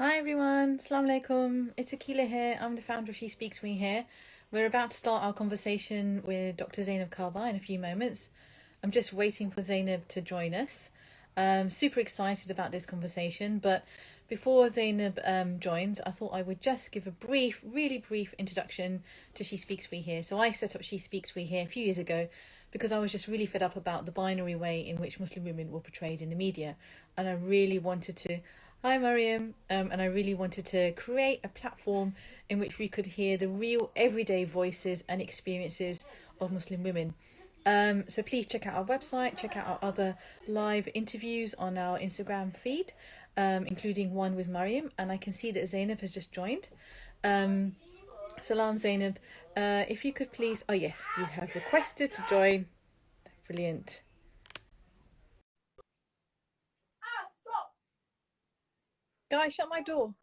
Hi everyone, Assalamu alaikum. It's Akila here. I'm the founder of She Speaks We here. We're about to start our conversation with Dr. Zainab Kabba in a few moments. I'm just waiting for Zainab to join us. Super excited about this conversation, but before Zainab joins, I thought I would just give a brief, really brief introduction to She Speaks We here. So I set up She Speaks We here a few years ago because I was just really fed up about the binary way in which Muslim women were portrayed in the media, and I really wanted to. Hi, Mariam. And I really wanted to create a platform in which we could hear the real everyday voices and experiences of Muslim women. So please check out our website, check out our other live interviews on our Instagram feed, including one with Mariam. And I can see that Zainab has just joined. Salam, Zainab. If you could please, oh yes, you have requested to join. Brilliant. Guys, shut my door.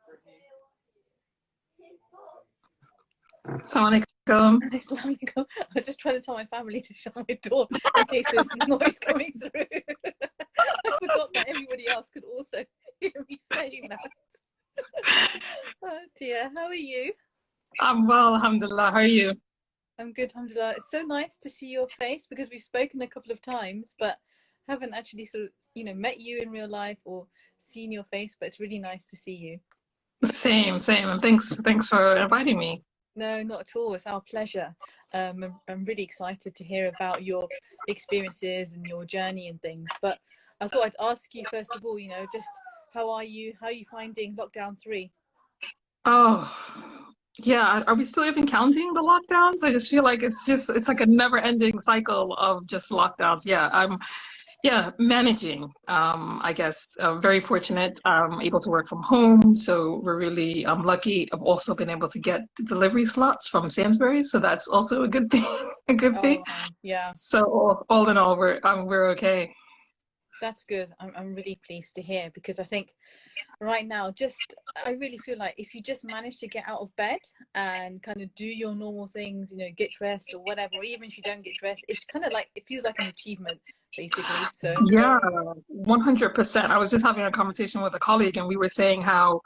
Assalamu alaikum. I was just trying to tell my family to shut my door in case there's noise coming through. I forgot that everybody else could also hear me saying that. Oh dear, how are you? I'm well, alhamdulillah. How are you? I'm good, alhamdulillah. It's so nice to see your face because we've spoken a couple of times, but haven't actually sort of, met you in real life or seen your face, but it's really nice to see you. Same. And thanks for inviting me. No, not at all. It's our pleasure. I'm really excited to hear about your experiences and your journey and things. But I thought I'd ask you first of all, just how are you? How are you finding lockdown 3? Oh, yeah. Are we still even counting the lockdowns? I just feel like it's like a never-ending cycle of just lockdowns. Yeah, managing. I guess very fortunate. Able to work from home, so we're really lucky. I've also been able to get delivery slots from Sainsbury's, so that's also a good thing. A good thing. Oh, yeah, So all in all, we're okay. that's good. I'm really pleased to hear because I think right now, I really feel like if you just manage to get out of bed and kind of do your normal things, get dressed or whatever, or even if you don't get dressed, it's kind of like it feels like an achievement, basically. So Yeah, 100%. I was just having a conversation with a colleague, and we were saying how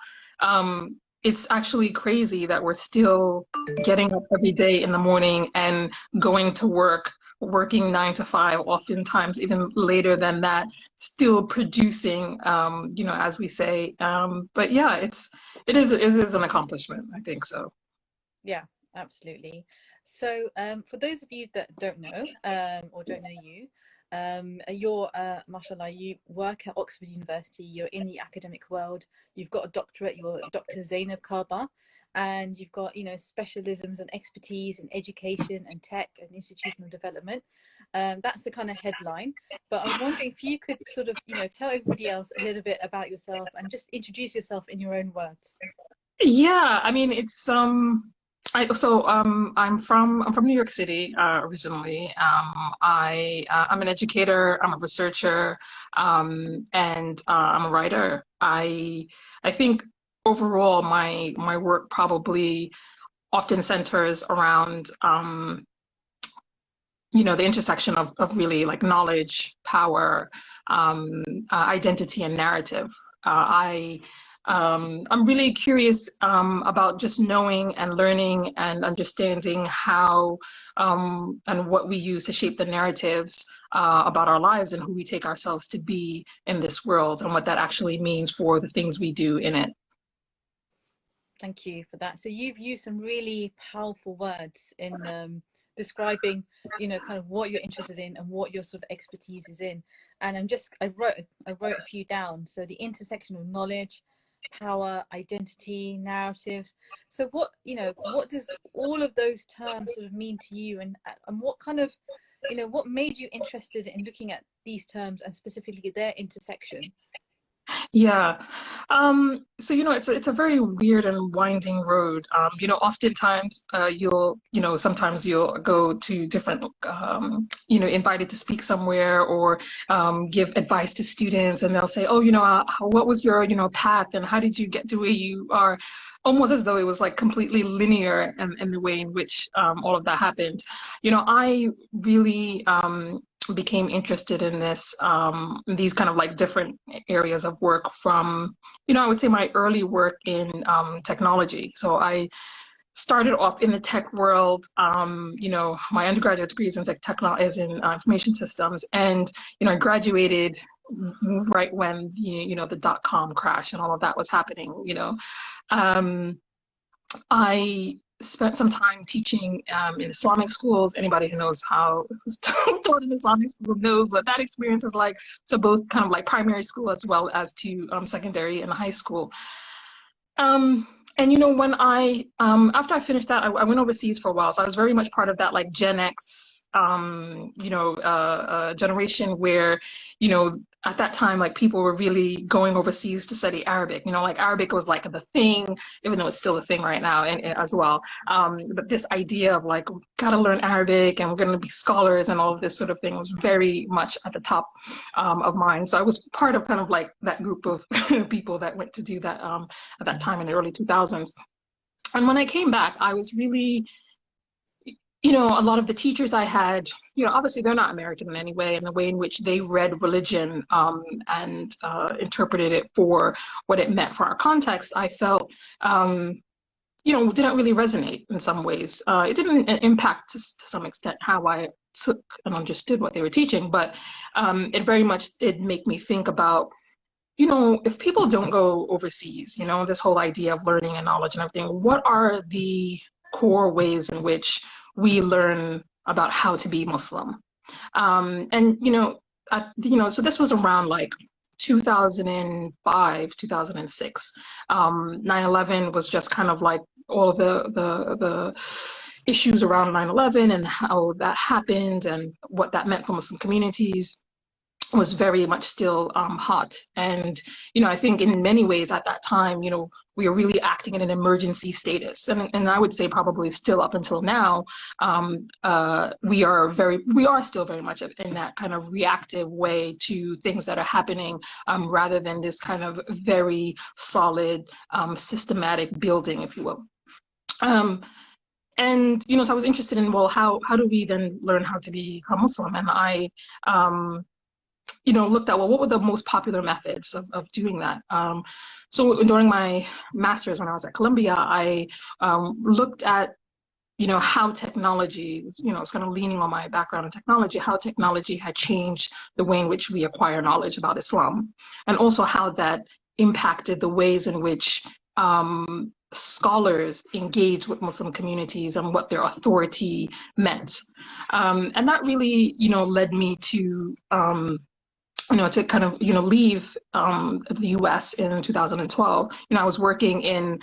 it's actually crazy that we're still getting up every day in the morning and going to work, working 9 to 5, oftentimes even later than that, still producing, as we say. But yeah, it is an accomplishment, I think so. yeah, absolutely. So, for those of you that don't know, or don't know you, you're, mashallah, you work at Oxford University, you're in the academic world, you've got a doctorate, you're Dr. Zainab Kabba, and you've got, specialisms and expertise in education and tech and institutional development. That's the kind of headline. But I was wondering if you could sort of, tell everybody else a little bit about yourself and just introduce yourself in your own words. Yeah, I mean I'm from New York City originally. I'm an educator, I'm a researcher, and I'm a writer. I think overall my work probably often centers around the intersection of really like knowledge, power, identity, and narrative. I'm really curious about just knowing and learning and understanding how and what we use to shape the narratives about our lives and who we take ourselves to be in this world and what that actually means for the things we do in it. Thank you for that. So you've used some really powerful words in describing, kind of what you're interested in and what your sort of expertise is in. And I wrote a few down. So the intersection of knowledge, power, identity, narratives. So what does all of those terms sort of mean to you, and what kind of, what made you interested in looking at these terms and specifically their intersection? Yeah. So it's a very weird and winding road. Oftentimes sometimes you'll go to different invited to speak somewhere or give advice to students, and they'll say, "Oh, what was your path and how did you get to where you are?" Almost as though it was like completely linear in the way in which all of that happened. I really became interested in these kind of like different areas of work from, I would say my early work in technology. So I started off in the tech world. My undergraduate degree is in is in information systems, and I graduated right when the dot-com crash and all of that was happening. Um, I spent some time teaching in Islamic schools. Anybody who knows how started in Islamic school knows what that experience is like. So both kind of like primary school as well as to secondary and high school. And when I after I finished that, I went overseas for a while. So I was very much part of that like Gen X generation where at that time like people were really going overseas to study Arabic. Like Arabic was like the thing, even though it's still a thing right now and as well. But this idea of like gotta learn Arabic and we're gonna be scholars and all of this sort of thing was very much at the top of mind. So I was part of kind of like that group of people that went to do that at that time in the early 2000s. And when I came back, I was really, a lot of the teachers I had, obviously they're not American in any way, and the way in which they read religion and interpreted it for what it meant for our context, I felt, didn't really resonate in some ways. It didn't impact to some extent how I took and understood what they were teaching, but it very much did make me think about, if people don't go overseas, this whole idea of learning and knowledge and everything, what are the core ways in which we learn about how to be Muslim? So this was around like 2005, 2006. 9/11 was just kind of like all of the issues around 9/11 and how that happened and what that meant for Muslim communities was very much still hot. And, I think in many ways at that time, we were really acting in an emergency status. And I would say probably still up until now, we are still very much in that kind of reactive way to things that are happening rather than this kind of very solid, systematic building, if you will. And, so I was interested in, well, how do we then learn how to become Muslim? And I, looked at, well, what were the most popular methods of doing that? So during my master's, when I was at Columbia, I looked at, how technology, it's kind of leaning on my background in technology, how technology had changed the way in which we acquire knowledge about Islam, and also how that impacted the ways in which scholars engage with Muslim communities and what their authority meant. And that really, led me to to kind of, leave the US in 2012. I was working in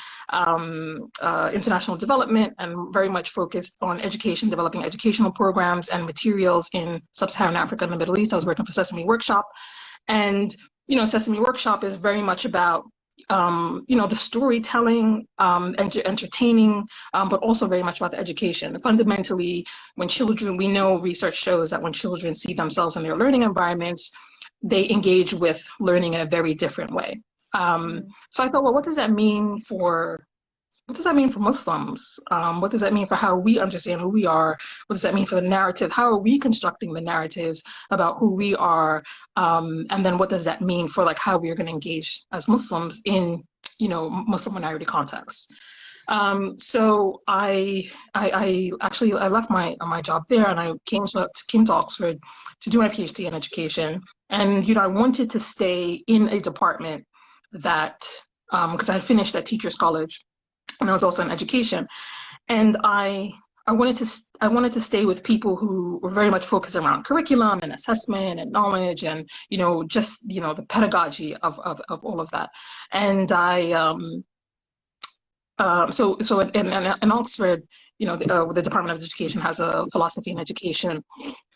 international development and very much focused on education, developing educational programs and materials in sub-Saharan Africa and the Middle East. I was working for Sesame Workshop. And, Sesame Workshop is very much about the storytelling and entertaining, but also very much about the education. Fundamentally, when children, we know research shows that when children see themselves in their learning environments, they engage with learning in a very different way. So I thought, well, what does that mean for Muslims? What does that mean for how we understand who we are? What does that mean for the narrative? How are we constructing the narratives about who we are? And then what does that mean for like how we are going to engage as Muslims in, Muslim minority contexts? So I left my job there and I came to Oxford to do my PhD in education. And, I wanted to stay in a department that, because I had finished at Teachers College and I was also in education. And I wanted to stay with people who were very much focused around curriculum and assessment and knowledge and, just, the pedagogy of all of that. And so in Oxford, the Department of Education has a philosophy in education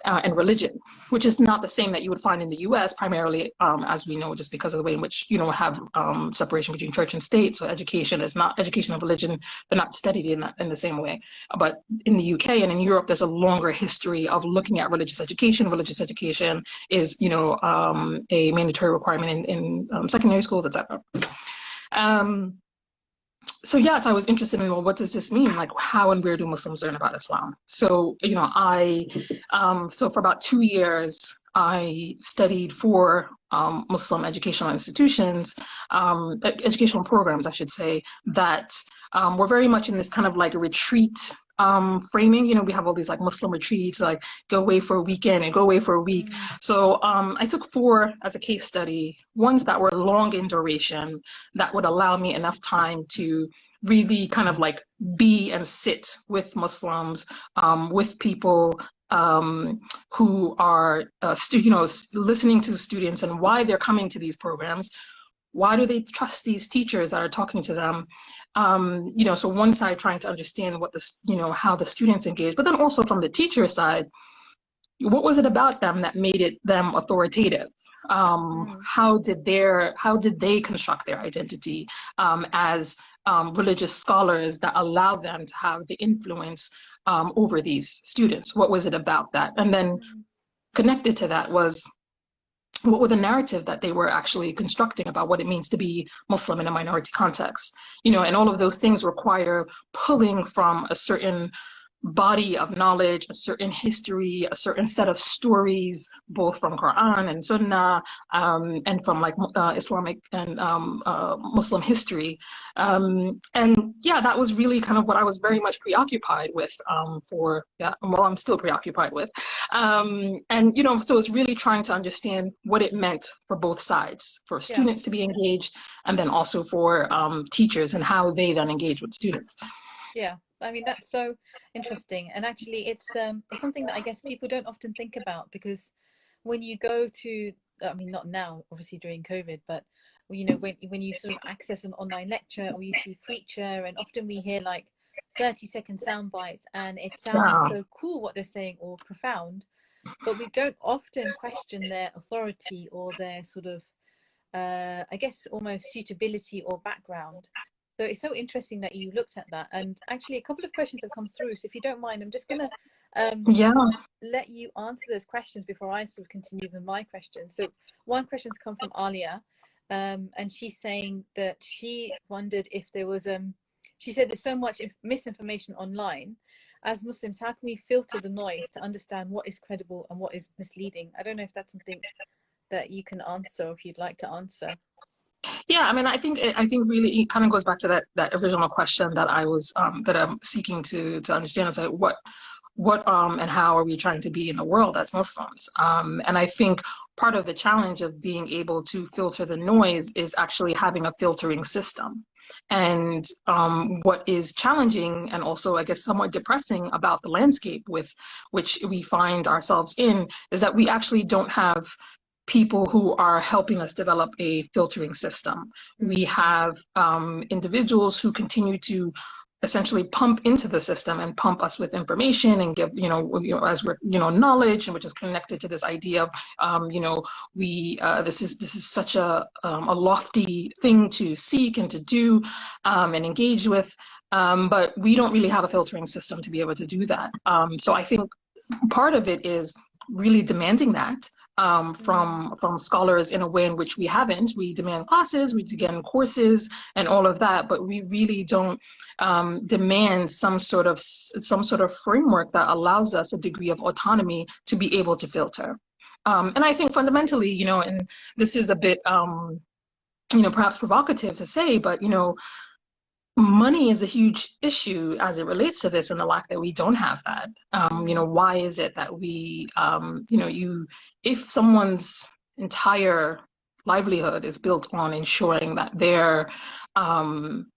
and religion, which is not the same that you would find in the U.S. primarily, as we know, just because of the way in which have separation between church and state. So education and religion, they're not studied in the same way. But in the UK and in Europe, there's a longer history of looking at religious education. Religious education is a mandatory requirement in secondary schools, etc. so yes, I was interested in, well, what does this mean? Like, how and where do Muslims learn about Islam? So, so for about 2 years, I studied for Muslim educational institutions, educational programs, I should say, that were very much in this kind of like a retreat framing. We have all these like Muslim retreats, like go away for a weekend and go away for a week. Mm, So I took 4 as a case study, ones that were long in duration, that would allow me enough time to really kind of like be and sit with Muslims, with people who are, listening to the students and why they're coming to these programs. Why do they trust these teachers that are talking to them? So one side trying to understand how the students engage, but then also from the teacher side, what was it about them that made them authoritative? mm, How did they construct their identity as religious scholars that allow them to have the influence over these students? What was it about that? And then mm. connected to that was, what were the narrative that they were actually constructing about what it means to be Muslim in a minority context? And all of those things require pulling from a certain body of knowledge, a certain history, a certain set of stories, both from Quran and Sunnah, and from like Islamic and Muslim history. And yeah, that was really kind of what I was very much preoccupied with I'm still preoccupied with. So it's really trying to understand what it meant for both sides, for Yeah. students to be engaged, and then also for teachers and how they then engage with students. Yeah, I mean that's so interesting, and actually, it's something that I guess people don't often think about because when you go to, I mean, not now, obviously during COVID, but when you sort of access an online lecture or you see preacher, and often we hear like 30-second sound bites, and it sounds Yeah. so cool what they're saying or profound, but we don't often question their authority or their sort of I guess almost suitability or background. So it's so interesting that you looked at that. And actually, a couple of questions have come through. So if you don't mind, I'm just going to Yeah. let you answer those questions before I sort of continue with my questions. So one question's come from Alia, and she's saying that she wondered if there was she said there's so much misinformation online. As Muslims, how can we filter the noise to understand what is credible and what is misleading? I don't know if that's something that you can answer, or if you'd like to answer. Yeah, I mean, I think really it kind of goes back to that original question that I'm seeking to understand, is like what and how are we trying to be in the world as Muslims? And I think part of the challenge of being able to filter the noise is actually having a filtering system. And what is challenging and also, I guess, somewhat depressing about the landscape with which we find ourselves in is that we actually don't have people who are helping us develop a filtering system. We Mm, have individuals who continue to essentially pump into the system and pump us with information and give, as we're, knowledge, and which is connected to this idea of, we this is such a lofty thing to seek and to do and engage with, but we don't really have a filtering system to be able to do that. So I think part of it is really demanding that mm, from scholars in a way in which we haven't. We demand classes, we demand courses, and all of that, but we really don't demand some sort of framework that allows us a degree of autonomy to be able to filter. And I think fundamentally, and this is a bit, perhaps provocative to say, but money is a huge issue as it relates to this, and the lack that we don't have that. mm, Why is it that we, if someone's entire livelihood is built on ensuring that um,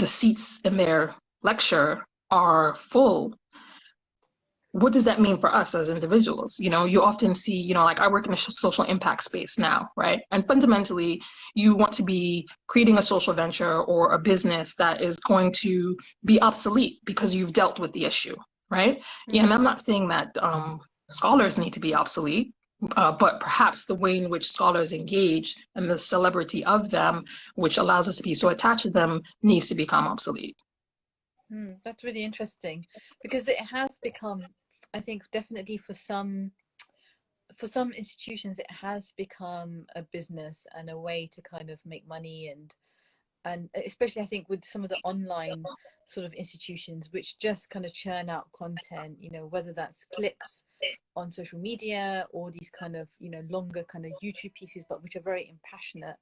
the seats in their lecture are full, what does that mean for us as individuals? You often see, like I work in a social impact space now, right? And fundamentally, you want to be creating a social venture or a business that is going to be obsolete because you've dealt with the issue, right? Yeah, and mm. I'm not saying that scholars need to be obsolete, but perhaps the way in which scholars engage and the celebrity of them, which allows us to be so attached to them, needs to become obsolete. That's really interesting because it has become, I think, definitely for some institutions, it has become a business and a way to kind of make money and and especially I think with some of the online sort of institutions which just kind of churn out content, you know, whether that's clips on social media or these kind of, you know, longer kind of YouTube pieces, but which are very impassionate.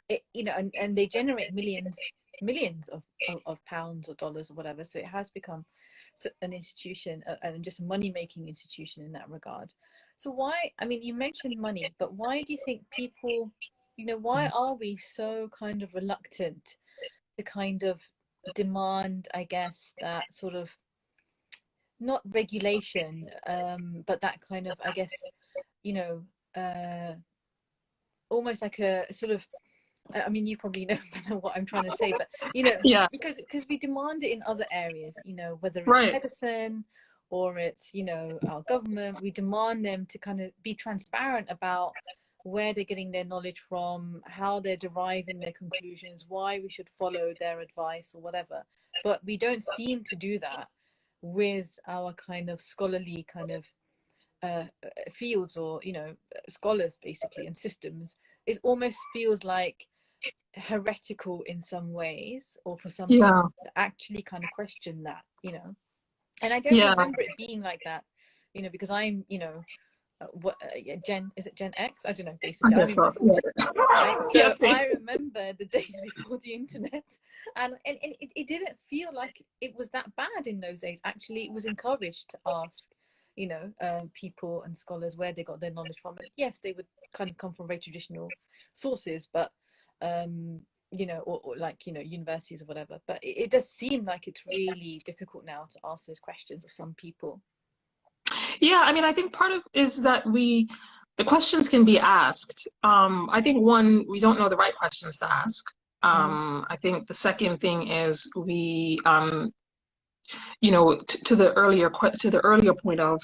It, you know, and they generate millions of pounds or dollars or whatever. So it has become an institution, and just a money-making institution in that regard. So why, I mean, you mentioned money, but why do you think people, you know, why are we so kind of reluctant to kind of demand, I guess, that sort of, not regulation, but that kind of, I guess, you know, almost like a sort of, I mean, you probably know what I'm trying to say, but, you know, Yeah, because we demand it in other areas, you know, whether it's right. medicine or it's, you know, our government, we demand them to kind of be transparent about where they're getting their knowledge from, how they're deriving their conclusions, why we should follow their advice or whatever. But we don't seem to do that with our kind of scholarly kind of uh, fields, or, you know, scholars basically, and systems. It almost feels like heretical in some ways, or for some Yeah, people to actually kind of question that, you know. And I don't yeah, remember it being like that, you know, because I'm, you know, yeah, Gen, is it Gen X? I don't know, I basically I'm guess in my so. 40s, Yeah. right? Yes, So I remember the days before the internet, and it didn't feel like it was that bad in those days. Actually, it was encouraged to ask, you know, people and scholars where they got their knowledge from. And yes, they would kind of come from very traditional sources, but you know, or like, you know, universities or whatever. But it does seem like it's really difficult now to ask those questions of some people. yeah. I mean, I think part of is that the questions can be asked. I think one, we don't know the right questions to ask. Mm. I think the second thing is you know, to the earlier point of,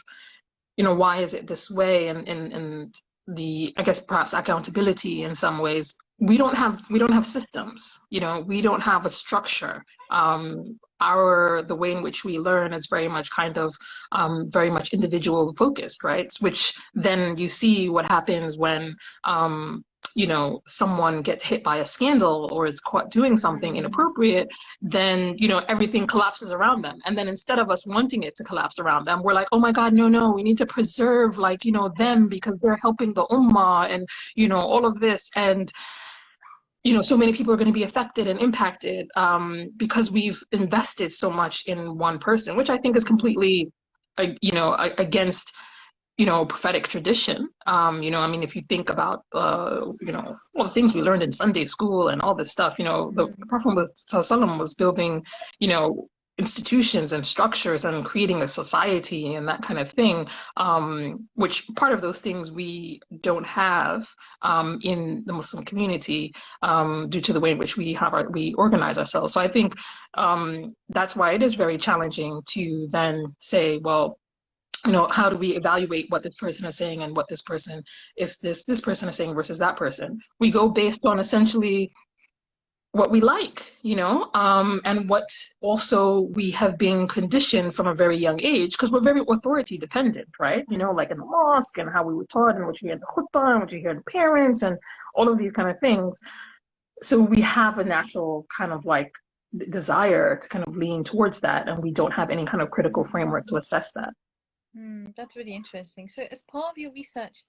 you know, why is it this way, and the, I guess, perhaps accountability in some ways. We don't have systems, you know, we don't have a structure. The way in which we learn is very much kind of very much individual focused, right? Which then you see what happens when you know, someone gets hit by a scandal or is caught doing something Mm. inappropriate, then, you know, everything collapses around them. And then instead of us wanting it to collapse around them, we're like, oh my God, no, no, we need to preserve, like, you know, Yeah. them because they're helping the ummah and, you know, all of this. And, you know, so many people are going to be affected and impacted because we've invested so much in one person, which I think is completely, you know, against, you know, prophetic tradition. You know, I mean, if you think about, you know, all the things we learned in Sunday school and all this stuff, you know, the Mm. Prophet was building, you know, institutions and structures and creating a society and that kind of thing, which part of those things we don't have in the Muslim community due to the way in which we organize ourselves. So I think that's why it is very challenging to then say, well, you know, how do we evaluate what this person is saying and what this person is saying versus that person? We go based on essentially what we like, you know, and what also we have been conditioned from a very young age, because we're very authority dependent, right? You know, Mm. like in the mosque and how we were taught and what you hear in the khutbah and what you hear in parents and all of these kind of things. So we have a natural kind of like desire to kind of lean towards that, and we don't have any kind of critical framework to assess that. Mm. That's really interesting. So as part of your research,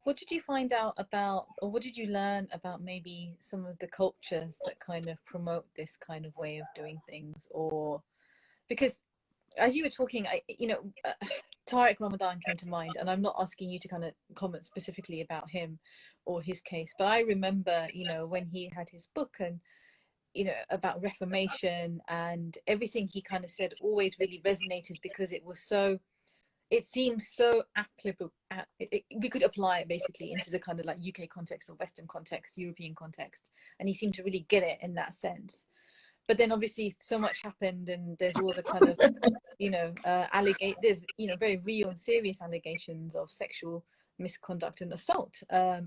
what did you find out about, or what did you learn about maybe some of the cultures that kind of promote this kind of way of doing things? Or because as you were talking, you know, Tariq Ramadan came to mind, and I'm not asking you to kind of comment specifically about him or his case, but I remember, you know, when he had his book, and, you know, about Reformation, and everything he kind of said always really resonated because it was so, it seems so applicable. We could apply it basically into the kind of like UK context or Western context, European context, and he seemed to really get it in that sense. But then obviously so much happened, and there's all the kind of, you know, there's, you know, very real and serious allegations of sexual misconduct and assault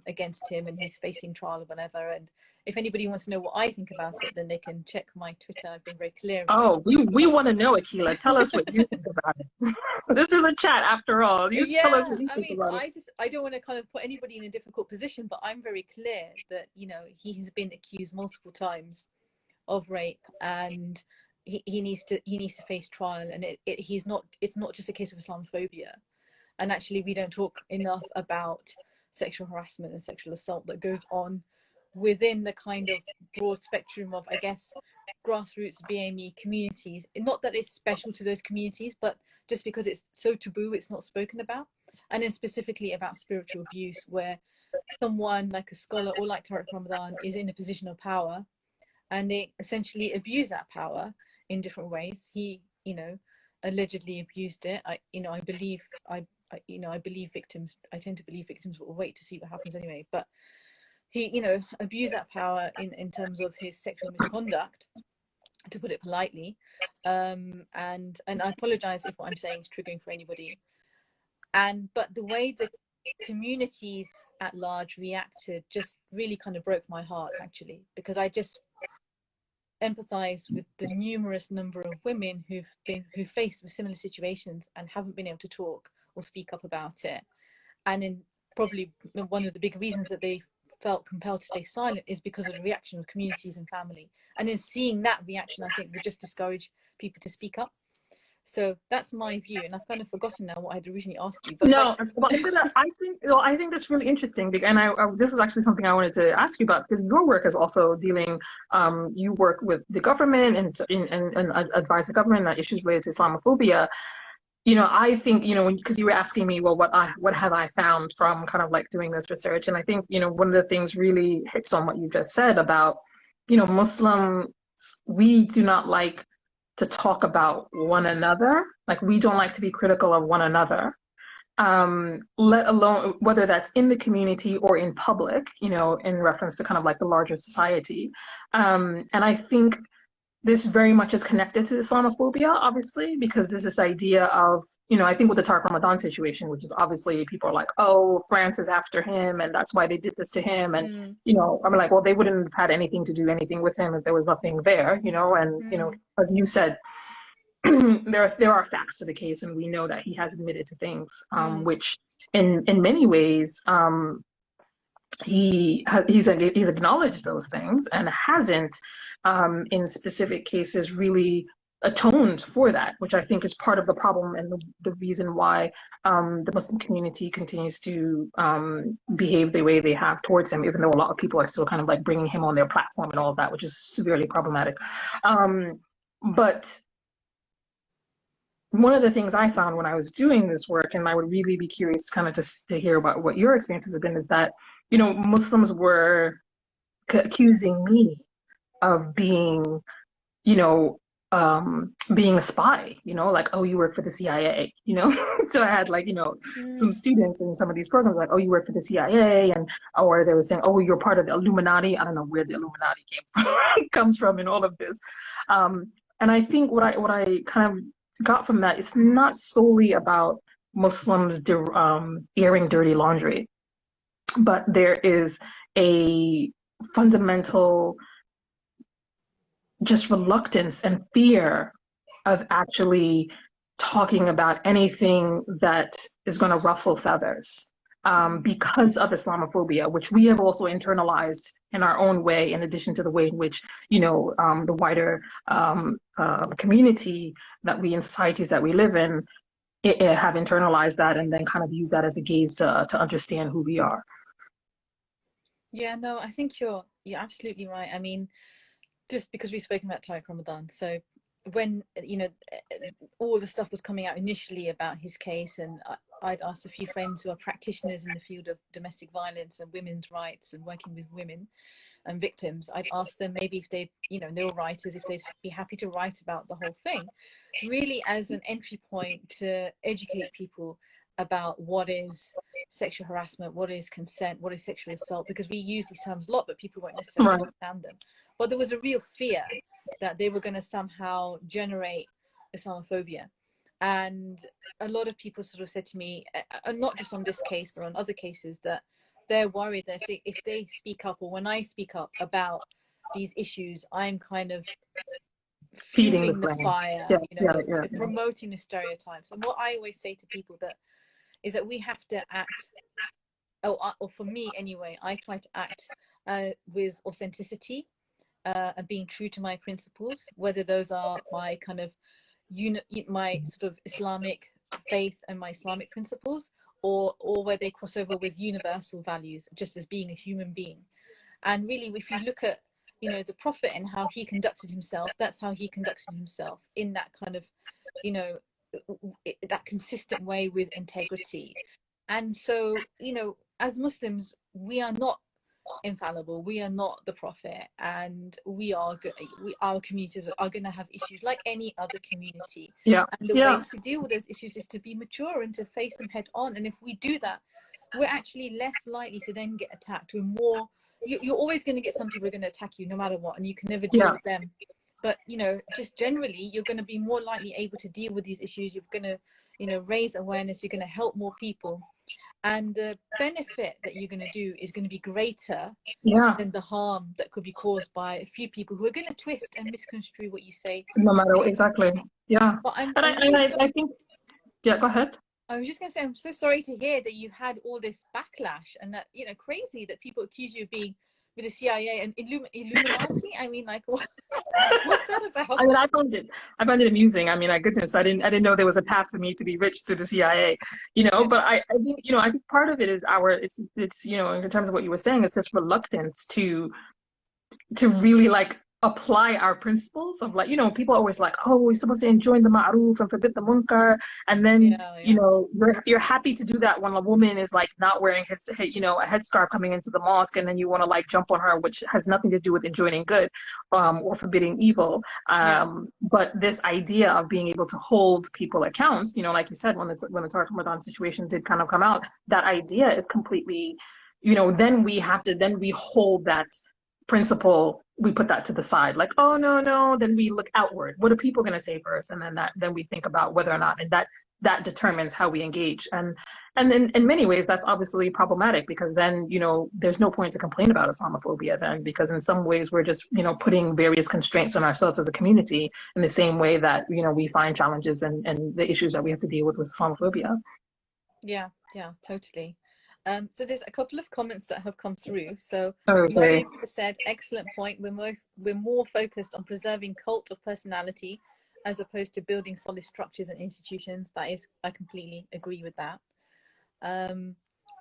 against him, and he's facing trial or whatever. And if anybody wants to know what I think about it, then they can check my Twitter. I've been very clear. Oh, we want to know, Akila. Tell us what you think about it. This is a chat after all. You tell us what you think about it. I don't want to kind of put anybody in a difficult position, but I'm very clear that, you know, he has been accused multiple times of rape, and he needs to face trial. And it's not just a case of Islamophobia. And actually, we don't talk enough about sexual harassment and sexual assault that goes on within the kind of broad spectrum of, I guess, grassroots BAME communities. Not that it's special to those communities, but just because it's so taboo, it's not spoken about. And then specifically about spiritual abuse, where someone like a scholar or like Tariq Ramadan is in a position of power, and they essentially abuse that power in different ways. He, you know, allegedly abused it. I believe victims. I tend to believe victims will wait to see what happens anyway. But he, you know, abused that power in terms of his sexual misconduct, to put it politely. And I apologize if what I'm saying is triggering for anybody. But the way the communities at large reacted just really kind of broke my heart, actually, because I just empathize with the numerous number of women who faced with similar situations and haven't been able to talk or speak up about it. And in probably one of the big reasons that they felt compelled to stay silent is because of the reaction of communities and family. And in seeing that reaction, I think would just discourage people to speak up. So that's my view, and I've kind of forgotten now what I'd originally asked you. But no, well, I think that's really interesting, and this was actually something I wanted to ask you about, because your work is also dealing. You work with the government and advise the government on issues related to Islamophobia. You know, I think, you know, because you were asking me, well, what have I found from kind of like doing this research, and I think, you know, one of the things really hits on what you just said about, you know, Muslims, we do not like to talk about one another. Like, we don't like to be critical of one another, let alone whether that's in the community or in public, you know, in reference to kind of like the larger society. And I think this very much is connected to Islamophobia, obviously, because there's this idea of, you know, I think with the Tariq Ramadan situation, which is obviously people are like, oh, France is after him and that's why they did this to him. And, you know, I'm like, well, they wouldn't have had anything to do anything with him if there was nothing there, you know, and, you know, as you said, there are facts to the case, and we know that he has admitted to things, which in many ways, he's acknowledged those things and hasn't, in specific cases, really atoned for that, which I think is part of the problem and the reason why the Muslim community continues to behave the way they have towards him, even though a lot of people are still kind of like bringing him on their platform and all of that, which is severely problematic. But one of the things I found when I was doing this work, and I would really be curious kind of just to hear about what your experiences have been, is that, you know, Muslims were accusing me of being, you know, being a spy, you know, like, oh, you work for the CIA, you know. So I had, like, you know, some students in some of these programs like, oh, you work for the CIA, and or they were saying, oh, you're part of the Illuminati. I don't know where the Illuminati comes from in all of this. And I think what I kind of got from that, it's not solely about Muslims airing dirty laundry, but there is a fundamental just reluctance and fear of actually talking about anything that is going to ruffle feathers, because of Islamophobia, which we have also internalized in our own way, in addition to the way in which, you know, the wider community that we in societies that we live in have internalized that, and then kind of use that as a gaze to understand who we are. Yeah, no, I think you're absolutely right. I mean, just because we've spoken about Tariq Ramadan, so when, you know, all the stuff was coming out initially about his case, and I'd asked a few friends who are practitioners in the field of domestic violence and women's rights and working with women and victims, I'd ask them maybe if they'd, you know, they're all writers, if they'd be happy to write about the whole thing, really as an entry point to educate people about what is sexual harassment, what is consent, what is sexual assault, because we use these terms a lot, but people won't necessarily understand them. But there was a real fear that they were going to somehow generate Islamophobia. And a lot of people sort of said to me, and not just on this case, but on other cases, that they're worried that if they speak up, or when I speak up about these issues, I'm kind of Feeding the fueling the flames. fire, Yeah, you yeah, know, yeah, yeah. promoting the stereotypes. And what I always say to people that is that we have to act, or for me anyway, I try to act with authenticity, and being true to my principles, whether those are my kind of my sort of Islamic faith and my Islamic principles, or where they cross over with universal values, just as being a human being. And really, if you look at, you know, the Prophet and how he conducted himself, that's how he conducted himself, in that kind of, you know, that consistent way, with integrity. And so, you know, as Muslims, we are not infallible, we are not the Prophet, and our communities are going to have issues like any other community. Yeah, And the way yeah, to deal with those issues is to be mature and to face them head on. And if we do that, we're actually less likely to then get attacked. We're more, you're always going to get some people who are going to attack you no matter what, and you can never deal yeah, with them. But, you know, just generally, you're going to be more likely able to deal with these issues. You're going to, you know, raise awareness. You're going to help more people. And the benefit that you're going to do is going to be greater yeah. than the harm that could be caused by a few people who are going to twist and misconstrue what you say. No matter exactly. Yeah. But And I'm really sorry. I think, yeah, go ahead. I was just going to say, I'm so sorry to hear that you had all this backlash, and that, you know, crazy that people accuse you of being with the CIA and Illuminati. I mean, like, what's that about? I mean, I found it amusing. I mean, my goodness, I didn't know there was a path for me to be rich through the CIA, you know. Yeah. But I think, you know, I think part of it is it's, you know, in terms of what you were saying, it's this reluctance to really like apply our principles of, like, you know, people are always like, oh, we're supposed to enjoin the ma'ruf and forbid the munkar, and then, Yeah, you yeah, know, you're happy to do that when a woman is like not wearing his, you know, a headscarf coming into the mosque, and then you want to like jump on her, which has nothing to do with enjoining good, or forbidding evil. yeah, But this idea of being able to hold people account, you know, like you said, when the Tariq Ramadan situation did kind of come out, that idea is completely, you know, then we hold that principle, we put that to the side, like, oh no, no, then we look outward, what are people going to say first, and then we think about whether or not, and that determines how we engage. And then in many ways that's obviously problematic, because then, you know, there's no point to complain about Islamophobia then, because in some ways we're just, you know, putting various constraints on ourselves as a community, in the same way that, you know, we find challenges and the issues that we have to deal with Islamophobia. yeah, yeah, totally. So there's a couple of comments that have come through. So Okay. Mariam said, excellent point. We're more focused on preserving cult of personality as opposed to building solid structures and institutions. That is, I completely agree with that.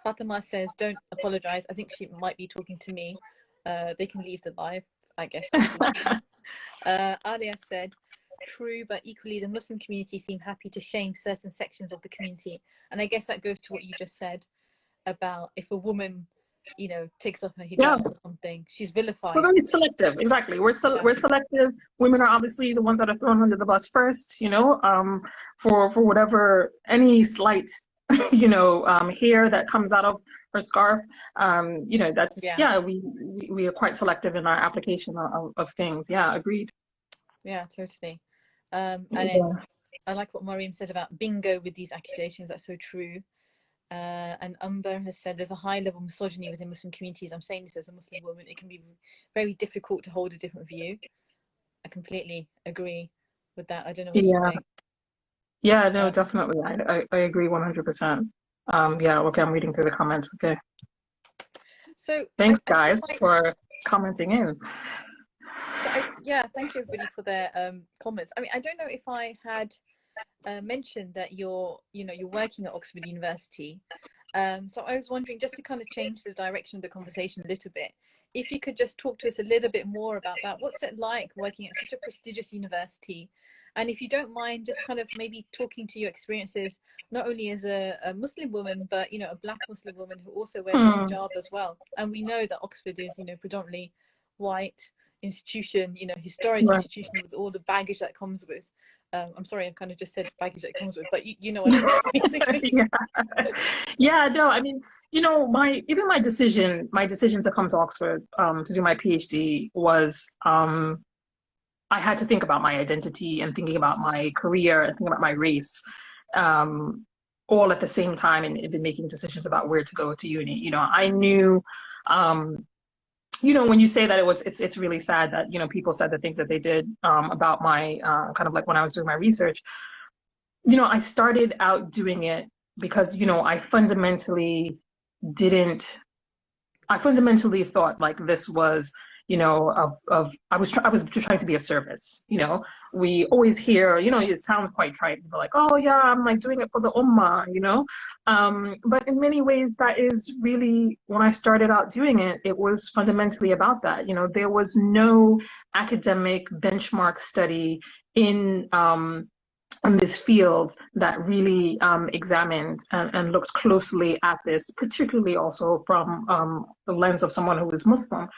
Fatima says, don't apologize. I think she might be talking to me. They can leave the live, I guess. Alia said, true, but equally the Muslim community seem happy to shame certain sections of the community. And I guess that goes to what you just said about if a woman, you know, takes off her Yeah, hijab or something, she's we're vilified. very selective. Exactly. Yeah, We're selective. Women are obviously the ones that are thrown under the bus first, you know, for whatever, any slight, you know, hair that comes out of her scarf. You know, that's, yeah, yeah, we are quite selective in our application of things. Yeah, agreed. yeah, totally. And then Yeah. I like what Mariam said about bingo with these accusations. That's so true. And Umber has said there's a high level of misogyny within Muslim communities. I'm saying this as a Muslim woman. It can be very difficult to hold a different view. I completely agree with that. I don't know what you Yeah. think. Yeah, no, definitely. I agree 100%. Yeah, okay, I'm reading through the comments. Okay. So Thanks, I don't know guys, if I, for commenting in. so yeah, thank you everybody for their comments. I mean, I don't know if I had mentioned that you're working at Oxford University. So I was wondering, just to kind of change the direction of the conversation a little bit, if you could just talk to us a little bit more about that. What's it like working at such a prestigious university? And if you don't mind, just kind of maybe talking to your experiences, not only as a Muslim woman, but, you know, a Black Muslim woman who also wears a Hmm. hijab as well. And we know that Oxford is, you know, predominantly white institution, you know, historic Right. institution with all the baggage that comes with. I'm sorry, I kind of just said baggage that comes with, but you know what I mean, basically. Yeah. Yeah, no, I mean, you know, my decision to come to Oxford to do my PhD was I had to think about my identity and thinking about my career and thinking about my race, all at the same time, and then making decisions about where to go to uni. I knew, um, when you say that it's really sad that, people said the things that they did, about my, kind of like when I was doing my research. I started out doing it because, didn't, I fundamentally thought like this was, I was just trying to be of service. We always hear, it sounds quite trite. People are like, oh yeah, I'm like doing it for the ummah. But in many ways, that is really, when I started out doing it, it was fundamentally about that. There was no academic benchmark study in, in this field that really, examined and looked closely at this, particularly also from, the lens of someone who is Muslim.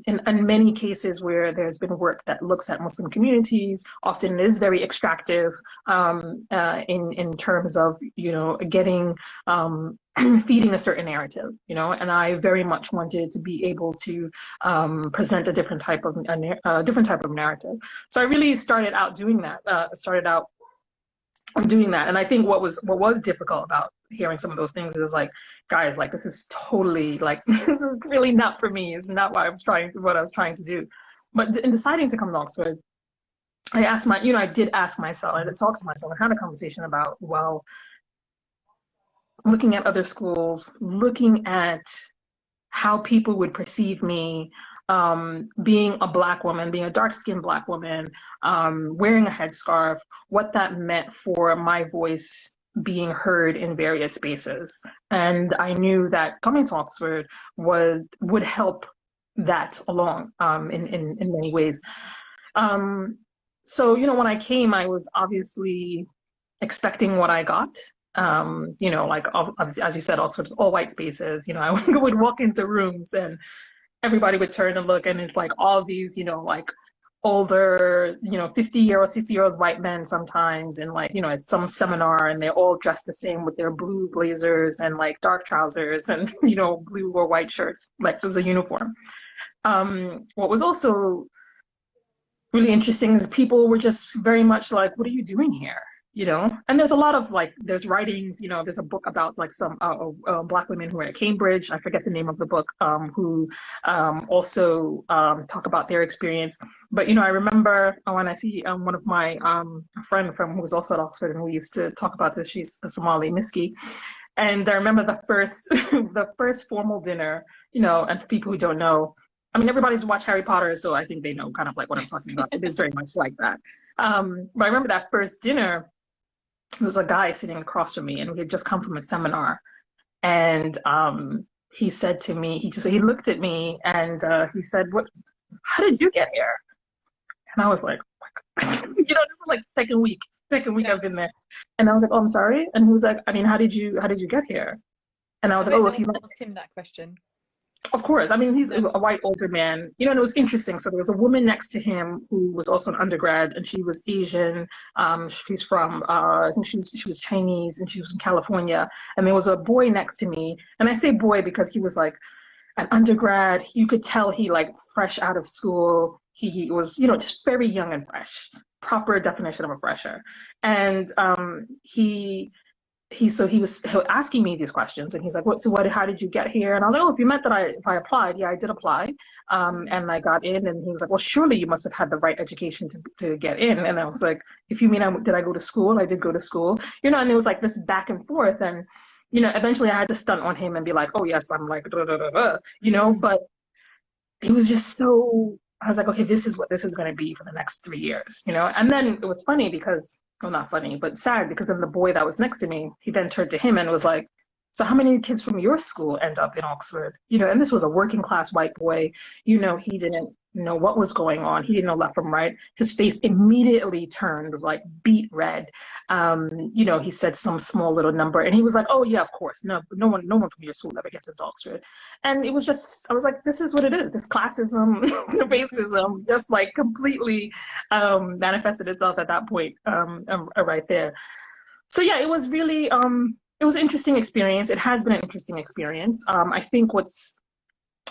In many cases where there's been work that looks at Muslim communities, often it is very extractive, in terms of, getting, feeding a certain narrative, and I very much wanted to be able to, present a different type of narrative. So I really started out doing that. And I think what was difficult about hearing some of those things is like, guys, like this is totally like this is really not for me. It's not what I was trying to do. But in deciding to come to Oxford, I did ask myself, I did talk to myself, I had a conversation about, well, looking at other schools, looking at how people would perceive me, being a Black woman, being a dark-skinned Black woman, wearing a headscarf, what that meant for my voice being heard in various spaces. And I knew that coming to Oxford would help that along, in many ways. So, when I came, I was obviously expecting what I got. Like as you said, Oxford's all white spaces. I would walk into rooms and everybody would turn and look, and it's like all these, like older, 50-year-old, 60-year-old white men sometimes, and like, at some seminar, and they're all dressed the same with their blue blazers and like dark trousers and, blue or white shirts, like it was a uniform. What was also really interesting is people were just very much like, what are you doing here? And there's a lot of like, there's writings, there's a book about like some Black women who are at Cambridge. I forget the name of the book, who also talk about their experience. But, I remember when I see one of my friend from who was also at Oxford, and we used to talk about this, she's a Somali, Miski. And I remember the first, the first formal dinner, and for people who don't know, I mean, everybody's watched Harry Potter, so I think they know kind of like what I'm talking about. It is very much like that. But I remember that first dinner, there was a guy sitting across from me, and we had just come from a seminar. And he said to me, he looked at me, and he said, how did you get here? And I was like, this is like second week Yeah. I've been there. And I was like, oh, I'm sorry. And he was like, I mean, how did you get here? And I was I like, bet oh, no if one you asked him that question. Of course. I mean, he's a No. white older man, and it was interesting. So there was a woman next to him who was also an undergrad, and she was Asian. She's from, I think she was Chinese, and she was from California. And there was a boy next to me. And I say boy because he was like an undergrad. You could tell he like fresh out of school. He was, just very young and fresh, proper definition of a fresher. And he was asking me these questions, and he's like, how did you get here? And I was like, oh, if you meant that if I applied, yeah, I did apply. And I got in. And he was like, well, surely you must have had the right education to get in. And I was like, if you mean, did I go to school? I did go to school, and it was like this back and forth. And, eventually I had to stunt on him and be like, oh yes, I'm like, da, da, da, da, but he was just so, I was like, okay, this is what this is going to be for the next 3 years, And then it was funny because, well, not funny, but sad, because then the boy that was next to me, he then turned to him and was like, so how many kids from your school end up in Oxford? And this was a working class white boy. He didn't know what was going on. He didn't know left from right. His face immediately turned like beet red. He said some small little number, and he was like, oh yeah, of course. No one from your school ever gets into Oxford. And it was just, I was like, this is what it is. This classism, racism, just like completely manifested itself at that point, right there. So yeah, it was really, it was an interesting experience. It has been an interesting experience. I think what's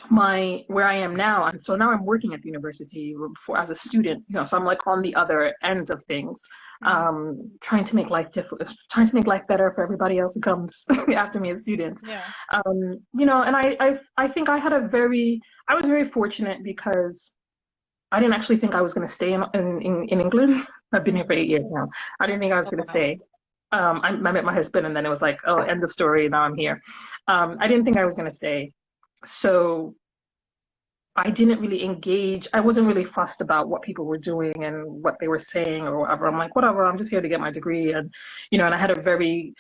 where I am now, and so now I'm working at the university for as a student, so I'm like on the other end of things, Mm. trying to make trying to make life better for everybody else who comes after me as students. Yeah. And I think I was very fortunate because I didn't actually think I was going to stay in England. I've been here for Mm. 8 years now. I didn't think I was Oh, going to wow. stay. I met my husband, and then it was like, oh, end of story. Now I'm here. I didn't think I was going to stay. So I didn't really engage. I wasn't really fussed about what people were doing and what they were saying or whatever. I'm like, whatever, I'm just here to get my degree. And I had a very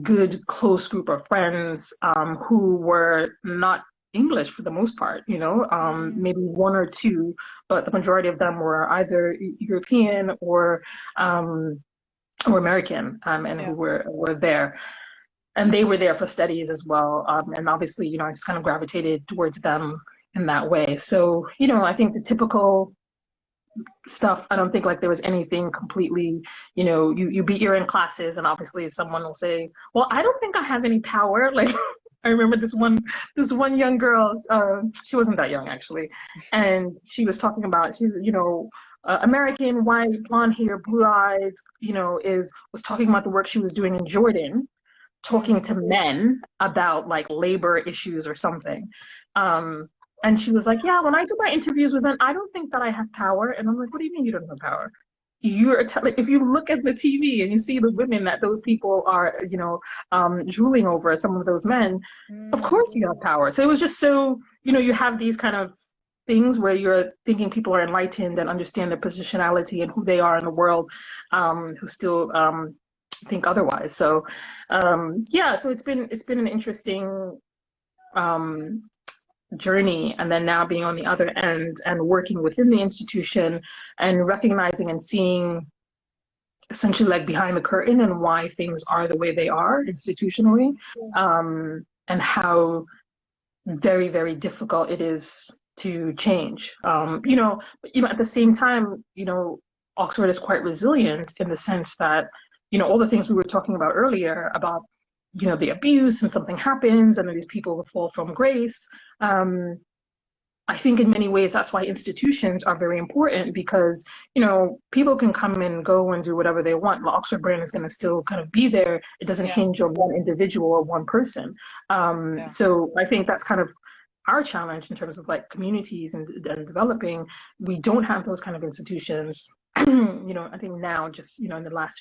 good, close group of friends who were not English for the most part, Mm. maybe one or two, but the majority of them were either European or American, and who Yeah. were there. And they were there for studies as well. And obviously, I just kind of gravitated towards them in that way. So, I think the typical stuff, I don't think like there was anything completely, you beat your in classes, and obviously someone will say, well, I don't think I have any power. Like, I remember this one young girl, she wasn't that young actually, and she was talking about, she's, American, white, blonde hair, blue eyed, was talking about the work she was doing in Jordan, talking Mm. to men about like labor issues or something. Um, and she was like, yeah, when I do my interviews with men, I don't think that I have power. And I'm like, what do you mean you don't have power? Like, if you look at the TV and you see the women that those people are, drooling over, some of those men, of Mm. course you have power. So it was just so, you have these kind of things where you're thinking people are enlightened and understand their positionality and who they are in the world, who still think otherwise. So yeah, so it's been an interesting um, journey, and then now being on the other end and working within the institution and recognizing and seeing essentially like behind the curtain and why things are the way they are institutionally, Mm. and how very, very difficult it is to change. But at the same time, Oxford is quite resilient in the sense that, all the things we were talking about earlier about, the abuse, and something happens and then these people will fall from grace. I think in many ways that's why institutions are very important, because people can come and go and do whatever they want. The Oxford brand is going to still kind of be there. It doesn't Yeah. hinge on one individual or one person. Yeah. So I think that's kind of our challenge in terms of like communities and developing. We don't have those kind of institutions. I think now, just in the last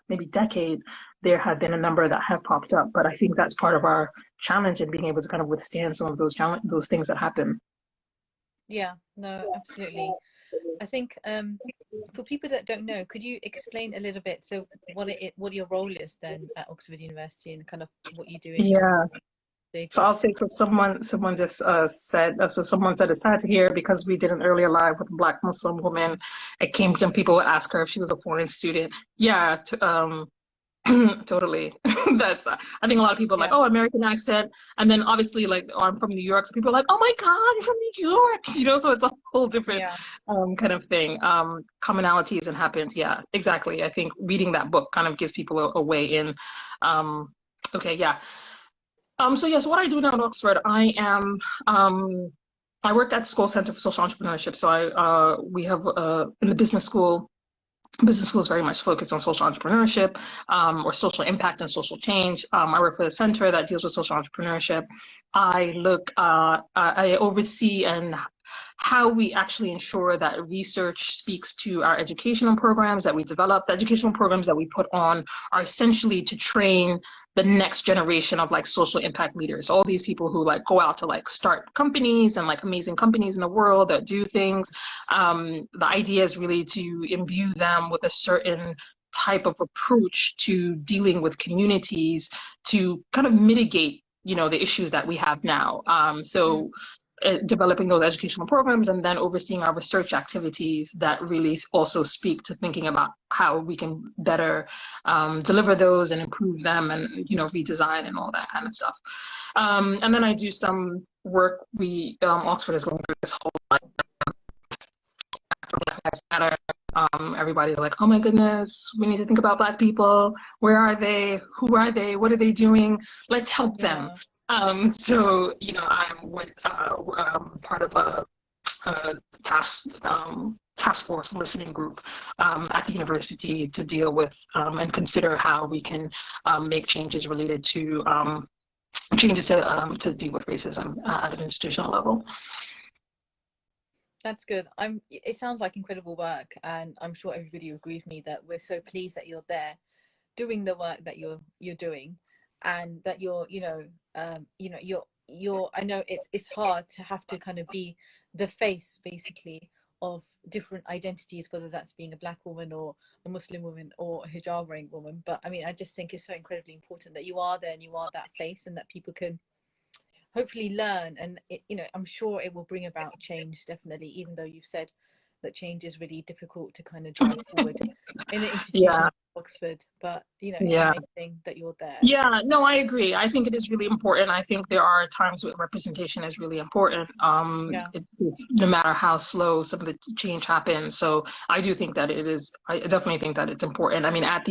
maybe decade, there have been a number that have popped up, but I think that's part of our challenge in being able to kind of withstand some of those things that happen. Yeah. No, absolutely. I think for people that don't know, could you explain a little bit so what your role is then at Oxford University and kind of what you do in your Yeah. day So job? I'll say, so someone just said, so someone said it's sad to hear because we did an earlier live with a Black Muslim woman at Cambridge, and people would ask her if she was a foreign student. Yeah, totally. That's, I think a lot of people are like, Yeah. oh, American accent. And then obviously, like, oh, I'm from New York. So people are like, oh my God, you're from New York. So it's a whole different Yeah. kind of thing. Commonalities and happens. Yeah, exactly. I think reading that book kind of gives people a way in. Um, okay, yeah. So yes, what I do now at Oxford, I work at the School Center for Social Entrepreneurship. So we have in the business school. Business school is very much focused on social entrepreneurship, or social impact and social change. I work for the center that deals with social entrepreneurship. I oversee and how we actually ensure that research speaks to our educational programs that we develop. The educational programs that we put on are essentially to train the next generation of like social impact leaders, all these people who like go out to like start companies and like amazing companies in the world that do things. The idea is really to imbue them with a certain type of approach to dealing with communities to kind of mitigate, the issues that we have now. Mm. Developing those educational programs and then overseeing our research activities that really also speak to thinking about how we can better deliver those and improve them and redesign and all that kind of stuff. And then I do some work. Oxford is going through this whole Black Lives Matter. Everybody's like, oh my goodness, we need to think about Black people. Where are they? Who are they? What are they doing? Let's help them. Yeah. So, I'm with part of a task force listening group at the university to deal with and consider how we can make changes related to changes to deal with racism at an institutional level. That's good. It sounds like incredible work, and I'm sure everybody will agree with me that we're so pleased that you're there doing the work that you're doing, and that you're I know it's hard to have to kind of be the face basically of different identities, whether that's being a black woman or a Muslim woman or a hijab wearing woman. But I mean, I just think it's so incredibly important that you are there and you are that face, and that people can hopefully learn. And I'm sure it will bring about change, definitely, even though you've said that change is really difficult to kind of drive forward in an institution Yeah, like Oxford. But it's yeah. amazing that you're there. Yeah, no, I agree. I think it is really important. I think there are times when representation is really important. Yeah. It's, no matter how slow some of the change happens. So I do think that it is. I definitely think that it's important. I mean, at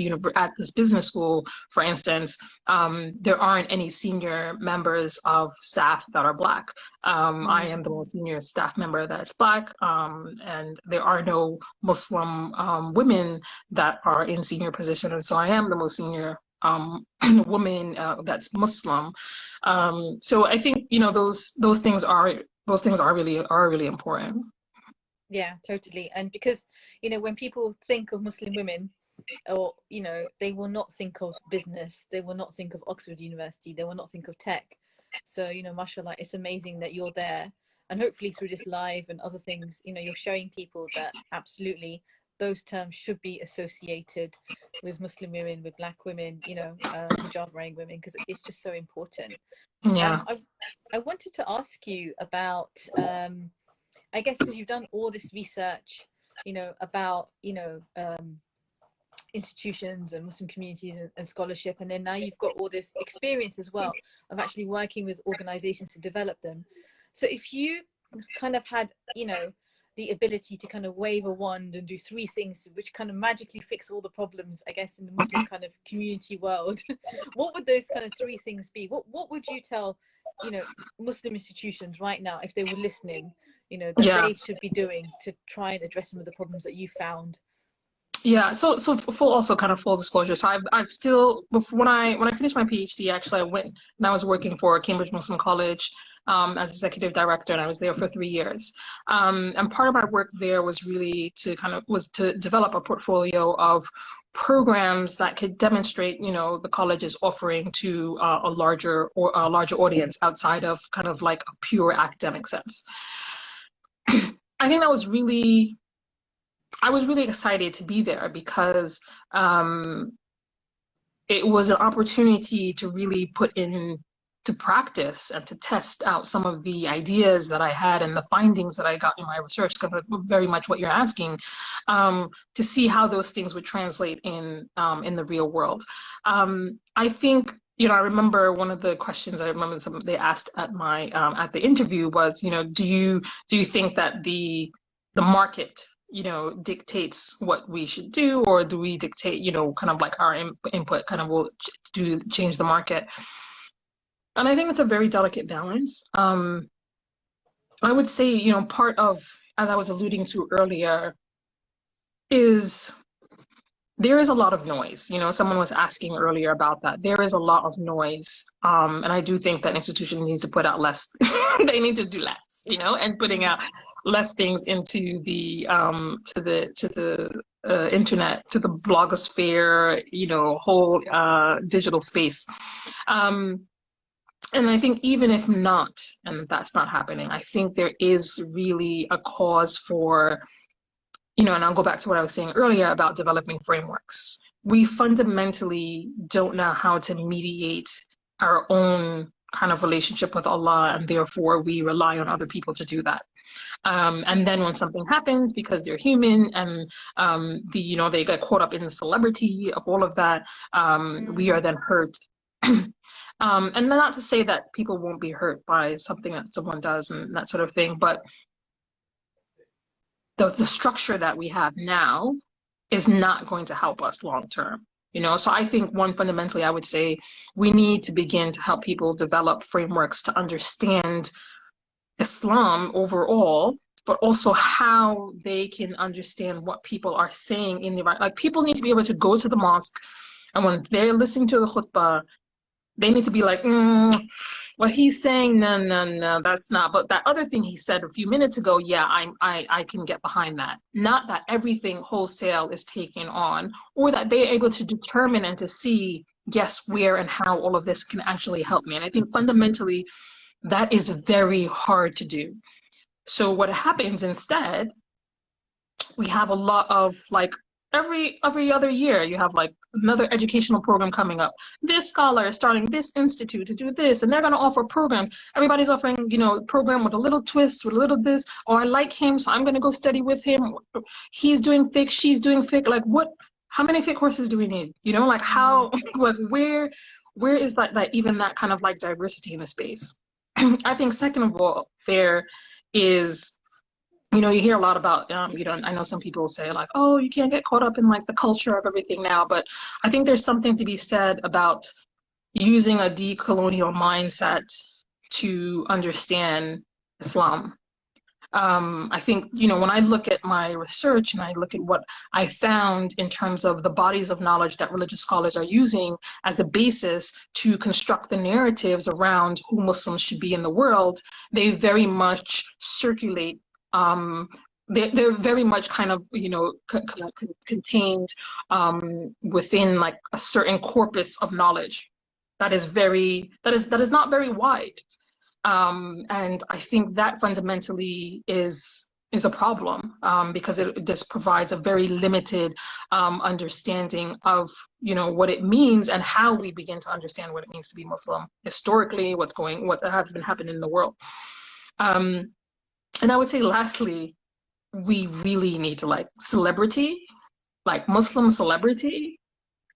this business school, for instance, there aren't any senior members of staff that are Black. I am the most senior staff member that's Black, and there are no Muslim women that are in senior positions. And so I am the most senior woman that's Muslim. So I think those things are really important. Yeah, totally. And because when people think of Muslim women, or they will not think of business, they will not think of Oxford University, they will not think of tech. So mashallah, it's amazing that you're there, and hopefully through this live and other things, you're showing people that absolutely those terms should be associated with Muslim women, with black women, hijab wearing women, because it's just so important. Yeah. I wanted to ask you about I guess because you've done all this research about institutions and Muslim communities and scholarship, and then now you've got all this experience as well of actually working with organizations to develop them. So if you kind of had the ability to kind of wave a wand and do three things which kind of magically fix all the problems, I guess, in the Muslim kind of community world, what would those kind of three things be? What would you tell Muslim institutions right now, if they were listening, that Yeah. they should be doing to try and address some of the problems that you found? Yeah, so full also kind of full disclosure. So I've still before, when I finished my PhD, actually I went and I was working for Cambridge Muslim College as executive director, and I was there for 3 years. And part of my work there was really to develop a portfolio of programs that could demonstrate, the college is offering to a larger audience outside of kind of like a pure academic sense. I think I was really excited to be there because it was an opportunity to really put into practice and to test out some of the ideas that I had and the findings that I got in my research, kind of very much what you're asking, to see how those things would translate in the real world. I think I remember one of the questions I remember they asked at my at the interview was, do you think that the market dictates what we should do, or do we dictate, kind of like our input kind of will change the market? And I think it's a very delicate balance. I would say, part of, as I was alluding to earlier, is there is a lot of noise. Someone was asking earlier about that. There is a lot of noise. And I do think that institution needs to put out less. They need to do less, and putting out less things into the internet, to the blogosphere, whole digital space. And I think even if not, and that's not happening, I think there is really a cause for, and I'll go back to what I was saying earlier about developing frameworks. We fundamentally don't know how to mediate our own kind of relationship with Allah, and therefore we rely on other people to do that. And then when something happens, because they're human and they get caught up in the celebrity of all of that, we are then hurt. And not to say that people won't be hurt by something that someone does and that sort of thing, but the structure that we have now is not going to help us long term. you know. So I think one, fundamentally, I would say we need to begin to help people develop frameworks to understand Islam overall, but also how they can understand what people are saying in the right. Like, people need to be able to go to the mosque, and when they're listening to the khutbah, they need to be like, what he's saying, no, no, no, that's not. But that other thing he said a few minutes ago, yeah, I can get behind that. Not that everything wholesale is taken on, or that they're able to determine and to see, yes, where and how all of this can actually help me. And I think fundamentally, that is very hard to do. So what happens instead, we have a lot of like every other year you have like another educational program coming up. This scholar is starting this institute to do this, and they're going to offer programs. Everybody's offering, you know, a program with a little twist, with a little this. Oh, I like him, so I'm going to go study with him. He's doing fiqh, she's doing fiqh. Like, what? How many fiqh courses do we need? You know, like how? Like, where is that even that kind of like diversity in the space? I think second of all, there is, you know, you hear a lot about, you know, I know some people say like, oh, you can't get caught up in like the culture of everything now, but I think there's something to be said about using a decolonial mindset to understand Islam. I think, you know, when I look at my research and I look at what I found in terms of the bodies of knowledge that religious scholars are using as a basis to construct the narratives around who Muslims should be in the world, they very much circulate. They're very much kind of, you know, contained within like a certain corpus of knowledge that is not very wide. And I think that fundamentally is a problem, because it just provides a very limited understanding of, you know, what it means and how we begin to understand what it means to be Muslim historically, what has been happening in the world. And I would say lastly, we really need to like Muslim celebrity